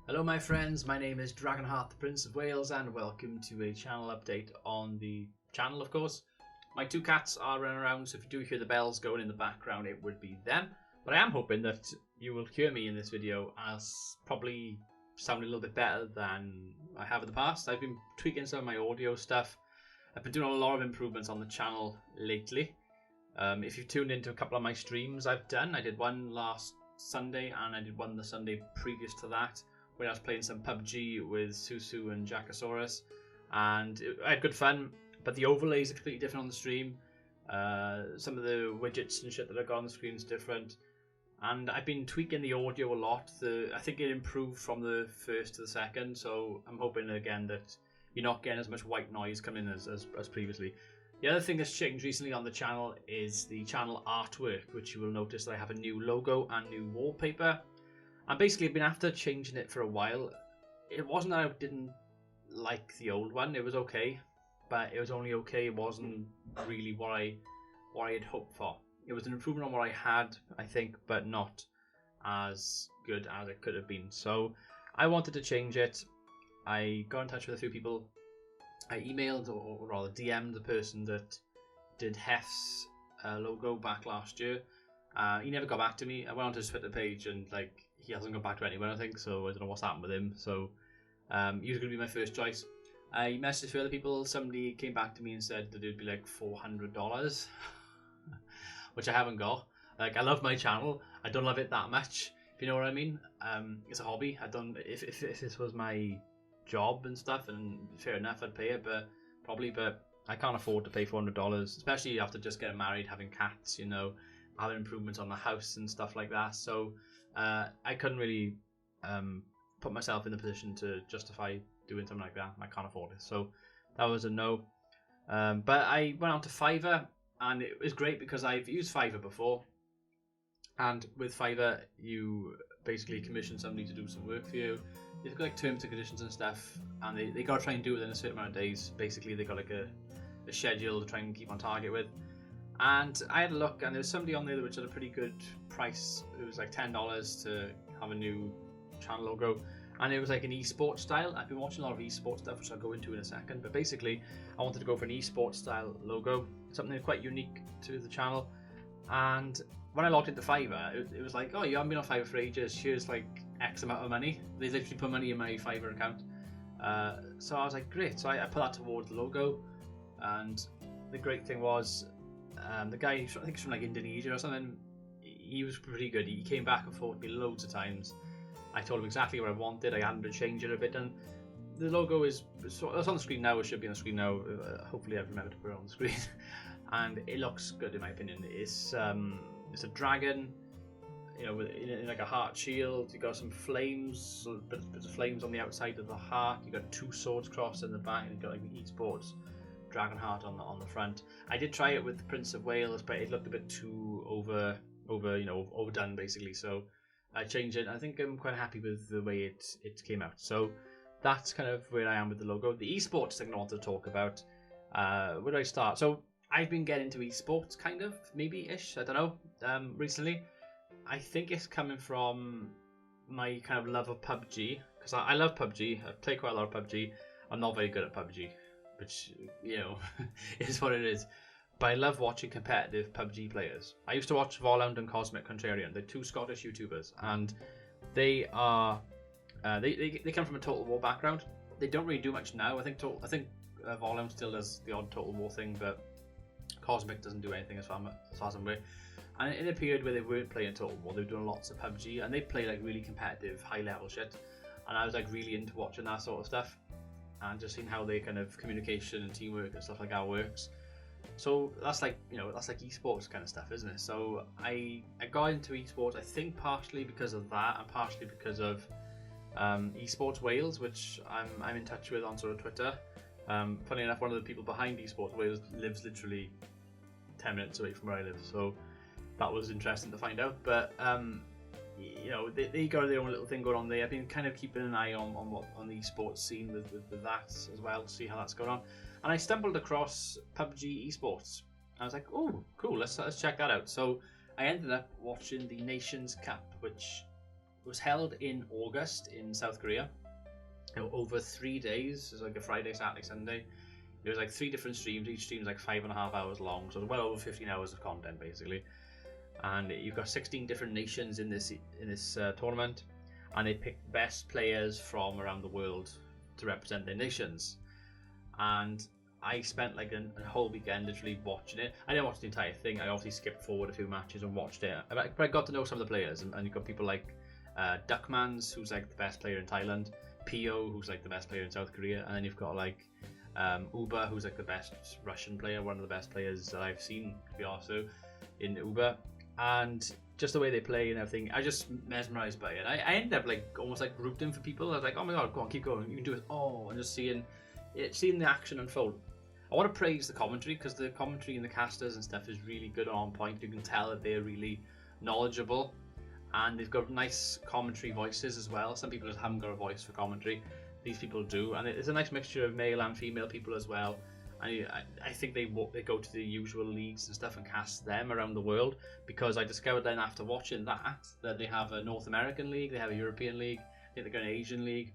Hello my friends, my name is Dragonheart, the Prince of Wales, and welcome to a channel update on the channel, of course. My two cats are running around, so if you do hear the bells going in the background, it would be them. But I am hoping that you will hear me in this video as probably sounding a little bit better than I have in the past. I've been tweaking some of my audio stuff. I've been doing a lot of improvements on the channel lately. If you've tuned into a couple of my streams I did one last Sunday and I did one the Sunday previous to that, when I was playing some PUBG with Susu and Jackasaurus, and I had good fun, but the overlays are completely different on the stream. Some of the widgets and shit that I got on the screen is different, and I've been tweaking the audio a lot. I think it improved from the first to the second, so I'm hoping again that you're not getting as much white noise coming in as previously. The other thing that's changed recently on the channel is the channel artwork, which you will notice that I have a new logo and new wallpaper. And basically I've been after changing it for a while. It wasn't that I didn't like the old one, it was okay, but it was only okay, it wasn't really what I had hoped for. It was an improvement on what I had, I think, but not as good as it could have been. So I wanted to change it. I got in touch with a few people. I emailed, or rather DM'd the person that did Hef's logo back last year. He never got back to me. I went on to his Twitter page and he hasn't got back to anyone, I think, so I don't know what's happened with him. So he was going to be my first choice. I messaged a few other people. Somebody came back to me and said that it would be like $400, which I haven't got. Like, I love my channel. I don't love it that much, if you know what I mean. It's a hobby. I don't. If this was my job and stuff, and fair enough, I'd pay it, but I can't afford to pay $400, especially after just getting married, having cats, you know, having improvements on the house and stuff like that. So I couldn't really put myself in the position to justify doing something like that. I can't afford it, so that was a no. But I went on to Fiverr, and it was great because I've used Fiverr before, and with Fiverr you basically commission somebody to do some work for you. They've got like terms and conditions and stuff, and they got to try and do it within a certain amount of days. Basically they got like a schedule to try and keep on target with. And I had a look, and there was somebody on there which had a pretty good price. It was like $10 to have a new channel logo, and it was like an esports style. I've been watching a lot of esports stuff, which I'll go into in a second, but basically I wanted to go for an esports style logo, something quite unique to the channel. And when I logged into Fiverr, it was like, oh, you haven't been on Fiverr for ages, here's like X amount of money. They literally put money in my Fiverr account. So I was like, great. So I put that towards the logo, and the great thing was, the guy, I think he's from like Indonesia or something, he was pretty good. He came back and forth with me loads of times. I told him exactly what I wanted. I had to change it a bit, and the logo is, it's on the screen now. It should be on the screen now. Hopefully I've remembered to put it on the screen. And it looks good in my opinion. It's a dragon, you know, in like a heart shield. You got some flames, bits of flames on the outside of the heart. You got two swords crossed in the back, and you got like the Esports Dragonheart on the front. I did try it with the Prince of Wales, but it looked a bit too overdone basically. So I changed it. I think I'm quite happy with the way it came out. So that's kind of where I am with the logo. The esports thing I want to talk about. Where do I start? So I've been getting into esports, kind of, maybe-ish, I don't know, recently. I think it's coming from my kind of love of PUBG, because I love PUBG. I play quite a lot of PUBG. I'm not very good at PUBG, which, you know, is what it is. But I love watching competitive PUBG players. I used to watch Volund and Cosmic Contrarian. They're two Scottish YouTubers, and they are they come from a Total War background. They don't really do much now. I think Volund still does the odd Total War thing, but Cosmic doesn't do anything as far as I'm aware. And in a period where they weren't playing Total War, they were doing lots of PUBG, and they play like really competitive, high level shit. And I was like really into watching that sort of stuff, and just seeing how their kind of communication and teamwork and stuff like that works. So that's like, you know, that's like esports kind of stuff, isn't it? So I got into esports, I think partially because of that, and partially because of Esports Wales, which I'm in touch with on sort of Twitter. Funny enough, one of the people behind Esports Wales lives literally 10 minutes away from where I live, so that was interesting to find out. But you know, they got their own little thing going on there. I've been kind of keeping an eye on the esports scene with that as well, to see how that's going on. And I stumbled across PUBG Esports. I was like, oh, cool, let's check that out. So I ended up watching the Nations Cup, which was held in August in South Korea. Over 3 days. It was like a Friday, Saturday, Sunday. There was like 3 different streams. Each stream was like 5.5 hours long, so well over 15 hours of content basically. And you've got 16 different nations in this tournament, and they picked the best players from around the world to represent their nations. And I spent like a whole weekend literally watching it. I didn't watch the entire thing. I obviously skipped forward a few matches and watched it. But I got to know some of the players, and you've got people like Duckmans, who's like the best player in Thailand, Pio, who's like the best player in South Korea, and then you've got like Uber, who's like the best Russian player, one of the best players that I've seen, to be honest, in Uber. And just the way they play and everything, I just mesmerized by it. I ended up like almost like rooting for people. I was like, oh my god, go on, keep going, you can do it. Oh, and just seeing the action unfold. I want to praise the commentary, because the commentary and the casters and stuff is really good and on point. You can tell that they're really knowledgeable, and they've got nice commentary voices as well. Some people just haven't got a voice for commentary. These people do, and it's a nice mixture of male and female people as well. I think they go to the usual leagues and stuff and cast them around the world, because I discovered then after watching that they have a North American league, they have a European league, I think they've got an Asian league.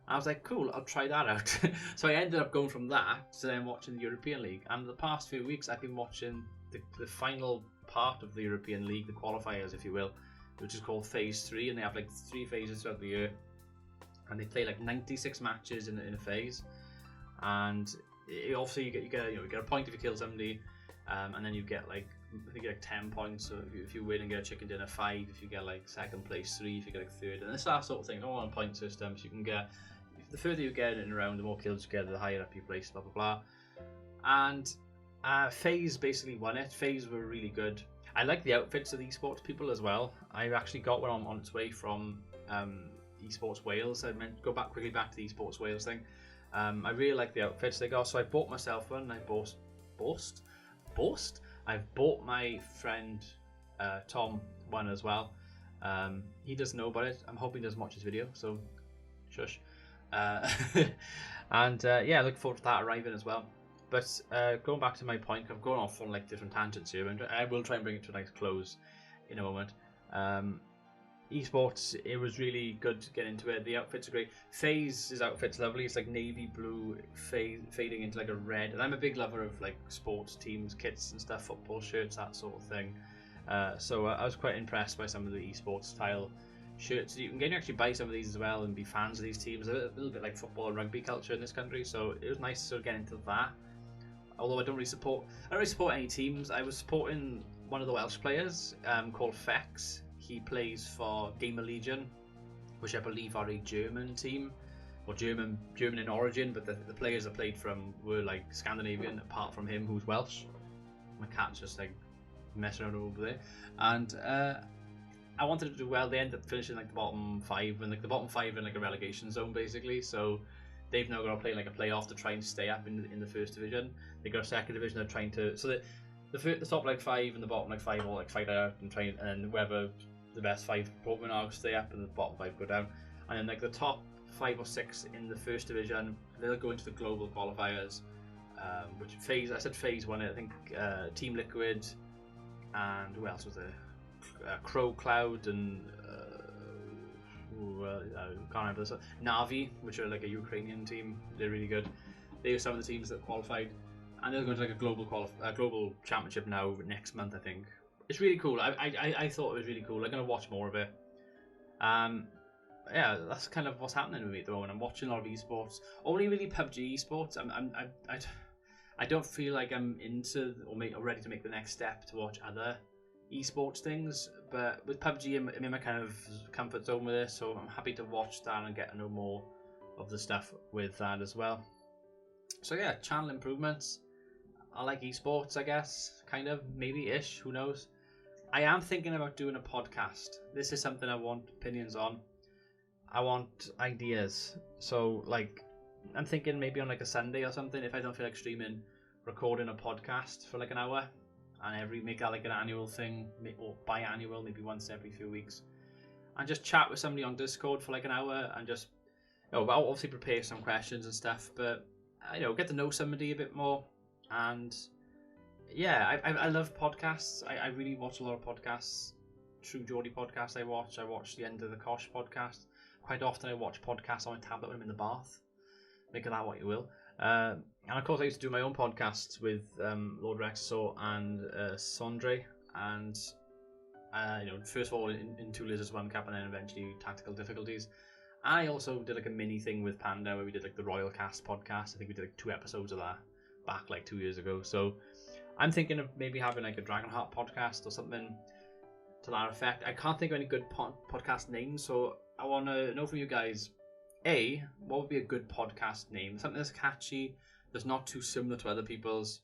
I was like, cool, I'll try that out. So I ended up going from that to then watching the European League. And the past few weeks, I've been watching the final part of the European League, the qualifiers, if you will, which is called Phase 3. And they have like 3 phases throughout the year. And they play like 96 matches in a phase. And obviously you get a point if you kill somebody. And then you get like, I think you get like 10 points so if you win and get a chicken dinner, 5 if you get like second place, 3 if you get like third. And it's that sort of thing. It's all on a point system, so you can get, the further you get in a round, the more kills you get, the higher up you place, blah blah blah. And FaZe basically won it. FaZe were really good. I like the outfits of the esports people as well. I've actually got one on its way from Esports Wales. I meant go quickly back to the Esports Wales thing. I really like the outfits they got, so I bought myself one. I I've bought my friend Tom one as well. He doesn't know about it. I'm hoping he doesn't watch this video, so shush. And yeah, I look forward to that arriving as well. But going back to my point, I'm going off on like different tangents here, and I will try and bring it to a nice close in a moment. Esports, it was really good to get into it. The outfits are great. FaZe's outfit's lovely. It's like navy blue fading into like a red. And I'm a big lover of like sports teams, kits and stuff, football shirts, that sort of thing. So I was quite impressed by some of the esports style shirts. You can actually buy some of these as well and be fans of these teams. A little bit like football and rugby culture in this country. So it was nice to sort of get into that. Although I don't really support any teams. I was supporting one of the Welsh players called Fex. He plays for Gamer Legion, which I believe are a German team, or German in origin, but the players I played from were like Scandinavian, apart from him who's Welsh. My cat's just like messing around over there. And I wanted to do well. They ended up finishing like the bottom 5, and like the bottom 5 in like a relegation zone basically. So they've now got to play like a playoff to try and stay up in the first division. They got a second division. They're trying to the top like 5 and the bottom like 5 all like fight out and try, and then whoever the best 5 Pokemon are stay up and the bottom 5 go down. And then like the top 5 or 6 in the first division, they'll go into the global qualifiers. Which FaZe, I said FaZe won it. I think Team Liquid and who else was there? Crow Cloud and I can't remember this. Navi, which are like a Ukrainian team. They're really good. They are some of the teams that qualified, and they're going to like a global championship now next month, I think. It's really cool. I thought it was really cool. I'm going to watch more of it. Yeah, that's kind of what's happening with me at the moment. I'm watching a lot of esports. Only really PUBG esports. I don't feel like I'm into or ready to make the next step to watch other esports things. But with PUBG, I'm in my kind of comfort zone with it, so I'm happy to watch that and get to know more of the stuff with that as well. So yeah, channel improvements. I like esports, I guess, kind of, maybe-ish, who knows. I am thinking about doing a podcast. This is something I want opinions on. I want ideas. So, like, I'm thinking maybe on like a Sunday or something, if I don't feel like streaming, recording a podcast for like an hour, and make that like an annual thing, or biannual, maybe once every few weeks, and just chat with somebody on Discord for like an hour, and just, I'll obviously prepare some questions and stuff, but get to know somebody a bit more. And yeah, I love podcasts. I really watch a lot of podcasts. True Geordie podcast I watch. I watch the End of the Kosh podcast. Quite often I watch podcasts on my tablet when I'm in the bath. Make of that what you will. And of course I used to do my own podcasts with Lord Rexasaur and Sondre. And first of all in Two Lizards, One Cup, and then eventually Tactical Difficulties. I also did like a mini thing with Panda where we did like the Royal Cast podcast. I think we did like 2 episodes of that back like 2 years ago. So I'm thinking of maybe having like a Dragonheart podcast or something to that effect. I can't think of any good podcast names, so I want to know from you guys, A, what would be a good podcast name? Something that's catchy, that's not too similar to other people's.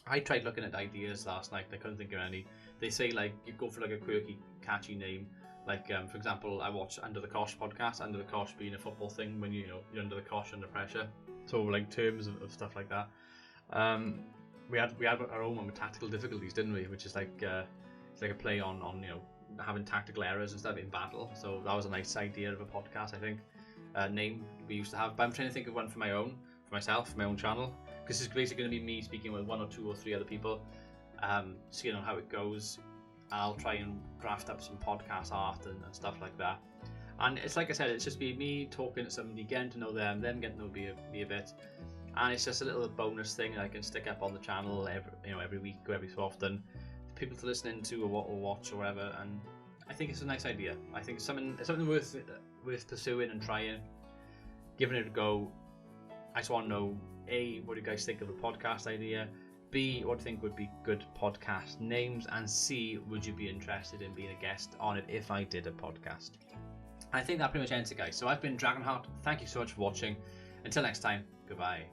I tried looking at ideas last night, I couldn't think of any. They say like you go for like a quirky, catchy name. Like, for example, I watch Under the Kosh podcast, Under the Kosh being a football thing when you're under the Kosh, under pressure. So, like, terms of stuff like that. We had our own one with Tactical Difficulties, didn't we? Which is like, it's like a play on having tactical errors and stuff in battle. So that was a nice idea of a podcast, I think. Name we used to have. But I'm trying to think of one for my own, for myself, for my own channel. Because it's basically going to be me speaking with 1 or 2 or 3 other people, seeing on how it goes. I'll try and draft up some podcast art and stuff like that. And it's like I said, it's just be me talking to somebody, getting to know them getting to know me a bit. And it's just a little bonus thing that I can stick up on the channel every week or every so often for people to listen into or watch or whatever. And I think it's a nice idea. I think it's something worth pursuing and trying, giving it a go. I just want to know, A, what do you guys think of the podcast idea? B, what do you think would be good podcast names? And C, would you be interested in being a guest on it if I did a podcast? I think that pretty much ends it, guys. So I've been Dragonheart. Thank you so much for watching. Until next time, goodbye.